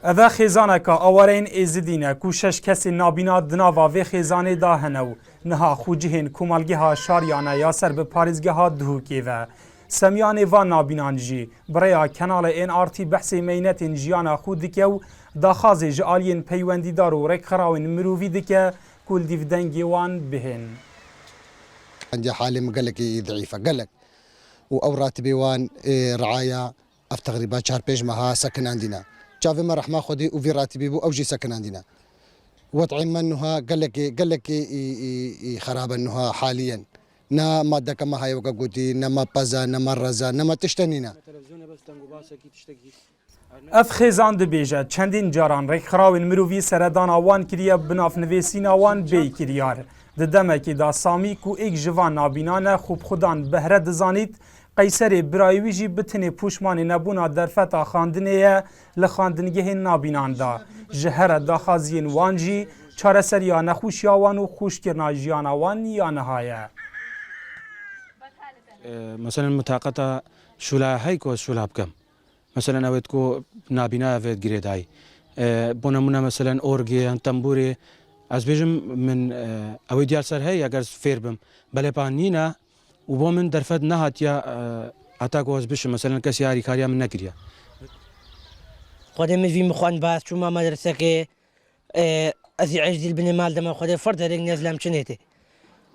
اذا خیزانکا آوارین ازدینه کوشش کسی نابینا دناوا و خیزانه دا هنو نها خوجهین کمالگه ها شاریانه یا سر به پاریزگه ها دهوکی و سمیان و نابینان جی برای کنال این آرتی بحث مینت جیانا خود دکه و داخازه جالین پیوندی دارو رک خراوین مرووی دکه کل دیو دنگی وان بهن عندي حالة مقلق ضعيفة قلق وأورات بيوان رعاية أفتغربات شهر بيج مها سكن عندنا شافي ما رح ما خدي وفي راتبي بو أوجي سكن عندنا وطعم منها قلق خراب انها حاليا نا مادة كما هاي وقاقوتي نما بازا نما رزا نما تشتنينا اف خیزان دبیجه چندین جاران ریک خراوین مرووی سردان آوان کریه بناف نویسین آوان بی کریار ددمکی دا سامی کو ایک جوان نابینانه خوب خودان بهره دزانید قیصر برایویجی بتنی پوشمانی نبونا درفتا خاندنیه لخاندنگه نابینان دا جهر داخازین وانجی چارسر یا نخوش یاوان و خوش کرنا جیانوان یا نهایه مثلا متاقتا شولا هيكو شولا بكم مثلا اويتكو نابينا فيت جريد هاي بونمونا مثلا اورجي تنبوري از بيجم من اوي ديال سر هي اگر فيربم بله بانينا وبومن درفد نهات يا اتاكو از بش مثلا كسياري كاريا من نكريا خودم في مخوان باس شو ما مدرسه كي ازي عجدي البني مال دم خودم فرد ريق نزلام شنيتي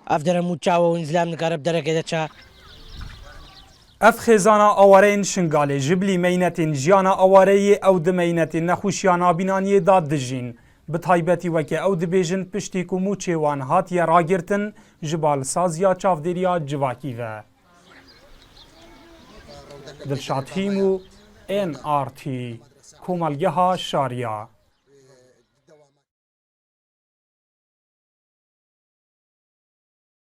افدر موتشاو ونزلام نقرب دركه دچا اف خیزانا آوارین شنگاله جبلی مینتین جیانا آواره او دمینتین نخوشیانا بینانی داد دجین بتایبتی وکه او دبیجن پشتی کو موچه وان هات یا راگرتن جبال سازیا چافدریا جواکی و دلشاد هیمو NRT کومالگه ها شاریا